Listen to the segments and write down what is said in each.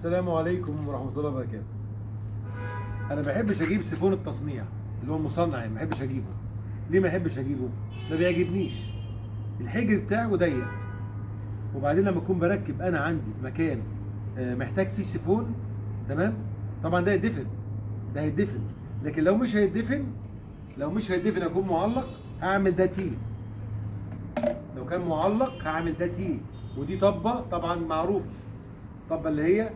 السلام عليكم ورحمة الله وبركاته. أنا ما بحبش أجيب سيفون التصنيع اللي هو المصنع، يعني ما بحبش أجيبه. ليه ما بحبش أجيبه؟ ما بيعجبنيش. الحجر بتاعه ضيق، وبعدين لما أكون بركب أنا عندي في مكان محتاج فيه سيفون، تمام؟ طبعا ده هيتدفن، ده هيتدفن، لكن لو مش هيتدفن أكون معلق، هعمل ده تي. لو كان معلق هعمل ده تي، ودي طبة طبعا معروفة، طبة اللي هي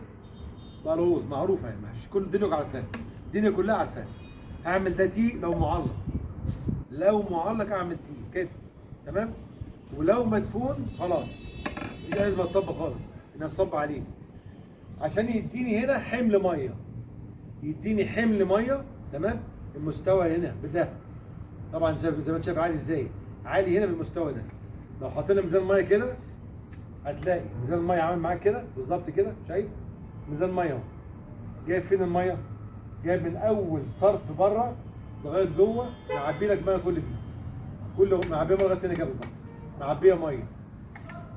بلوز معروفه، يعني مش كل الدنيا عارفاها، الدنيا كلها عارفاها. هعمل ده تي لو معلق، لو معلق اعمل تي كده، تمام. ولو مدفون خلاص مش لازم اطبق خالص، ان اصب عليه عشان يديني هنا حمل ميه، يديني حمل ميه، تمام. المستوى هنا بده طبعا زي ما انت شايف عالي ازاي، عالي هنا بالمستوى ده. لو حطينا ميزان ميه كده هتلاقي ميزان الميه عامل معاك كده بالظبط كده، شايف ميزان ميه اهو. جايب فين الميه؟ جايب من اول صرف بره لغايه جوه، معبي لك ميه كل دي، كله معبيه ميه لغايه هنا كده بالظبط، معبيه ميه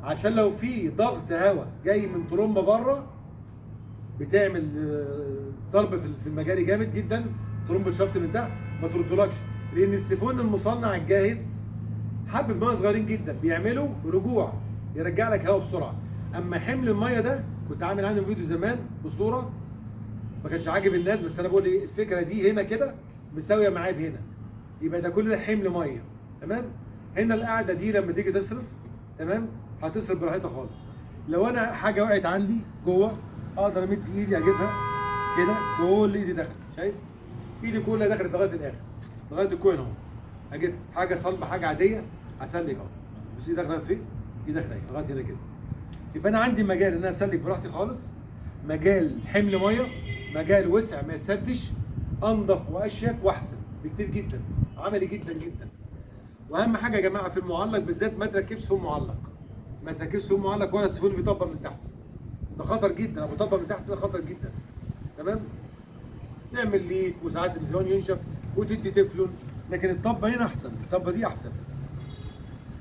عشان لو في ضغط هواء جاي من طرمبه بره بتعمل ضرب في المجاري جامد جدا، طرمبه الشفط من تحت ما تردلكش، لان السيفون المصنع الجاهز حبه ميه صغيرين جدا بيعملوا رجوع، يرجع لك هواء بسرعه. اما حمل الميه ده كنت عامل عنه فيديو زمان بصوره ما كانش عاجب الناس، بس انا بقول ايه الفكره دي هنا كده مساويه معايا بهنا، يبقى ده كل ده حمل ميه، تمام. هنا القاعده دي لما تيجي تصرف، تمام، هتصرف براحتها خالص. لو انا حاجه وقعت عندي جوه اقدر امد ايدي اجيبها كده، كل ايدي دخلت، شايف ايدي كلها دخلت لغايه الاخر، لغايه الكوين اهو. اجيب حاجه صلبه حاجه عاديه اسلك اهو، بص ايدي داخله فين، ايدي داخله لغايه هنا كده. يبقى انا عندي مجال ان انا اسلك براحتي خالص، مجال حمل ميه، مجال وسع ما يسدش، انضف واشيك واحسن بكتير جدا، عملي جدا جدا. واهم حاجه يا جماعه في المعلق بالذات ما تركبش سيفون معلق، ما تركبش سيفون معلق ولا السيفون بيطبق من تحت، ده خطر جدا، ابو طبق من تحت ده خطر جدا، تمام. تعمل ليك وساعات الزمان ينشف وتدي تفلون، لكن الطبه هنا احسن، الطبه دي احسن.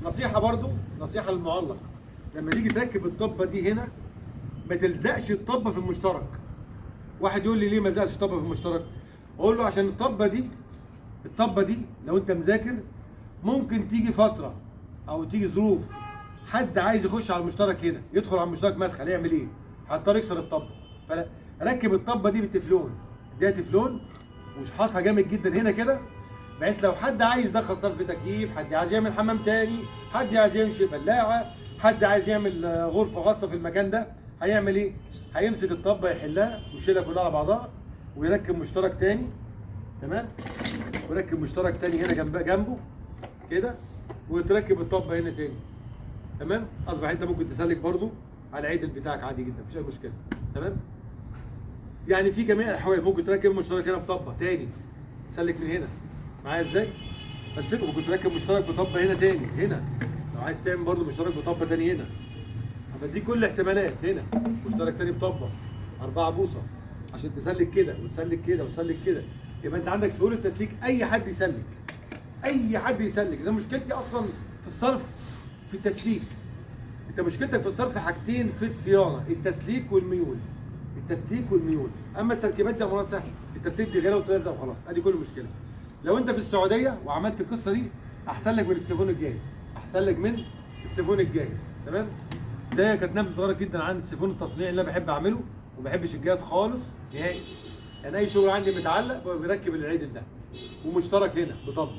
نصيحه برضو، نصيحه للمعلق، لما تيجي تركب الطبه دي هنا ما تلزقش الطبه في المشترك. واحد يقول لي ليه ما لزقش الطبه في المشترك؟ اقول له عشان الطبه دي لو انت مذاكر ممكن تيجي فتره او تيجي ظروف حد عايز يخش على المشترك هنا، يدخل على المشترك مدخل، يعمل ايه؟ هيضطر يكسر الطبه. فركب الطبه دي بالتفلون، اديها تفلون وشحطها جامد جدا هنا كده، بحيث لو حد عايز يدخل صرف تكييف، حد عايز يعمل حمام تاني، حد عايز يمشي بلاعه، حد عايز يعمل غرفه غطسه في المكان ده، هيعمل ايه؟ هيمسك الطبه يحلها ويشيلها كلها على بعضها ويركب مشترك تاني، تمام؟ ويركب مشترك تاني هنا جنبه كده، وتركب الطبه هنا تاني، تمام؟ اصبح انت ممكن تسلك برضو على العدل بتاعك عادي جدا، مفيش اي مشكله، تمام؟ يعني في جميع الاحوال ممكن تركب مشترك هنا بطبه تاني، تسلك من هنا، معايا ازاي؟ فالفكره ممكن تركب مشترك بطبه هنا تاني، هنا لو عايز تعمل برضو مشترك بطبه تاني هنا، دي كل احتمالات. هنا مشترك تاني بطبه 4 بوصه عشان تسلك كده وتسلك كده وتسلك كده، يبقى انت عندك سهوله تسليك، اي حد يسلك، اي حد يسلك. انا مشكلتي اصلا في الصرف، في التسليك. انت مشكلتك في الصرف حاجتين في الصيانه، التسليك والميول، التسليك والميول. اما التركيبات دي امرها سهل، انت بتدي غيره وتلزق وخلاص، ادي كل المشكله. لو انت في السعوديه وعملت القصه دي احسن لك من السيفون الجاهز، احسن لك من السيفون الجاهز، تمام. ده كانت نبذه صغيره جدا عن السيفون التصنيعي اللي انا بحب اعمله، وما بحبش الجهاز خالص نهائي. انا اي شغل عندي متعلق بركب العدل ده، ومشترك هنا بطبق،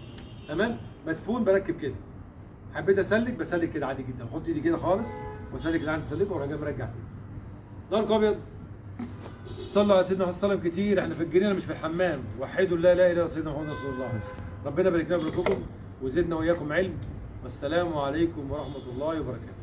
تمام. مدفون بركب كده، حبيت اسلك بسلك كده عادي جدا، بحط ايدي كده خالص واسلك اللي عايز اسلكه واروح جاي مرجع كده. نار ابيض. صلوا على سيدنا محمد صلى الله عليه وسلم كتير، احنا في الجنينه مش في الحمام، وحدوا الله لا اله الا سيدنا محمد رسول الله. ربنا يبارك لنا ويبارككم وزدنا واياكم علم، والسلام عليكم ورحمه الله وبركاته.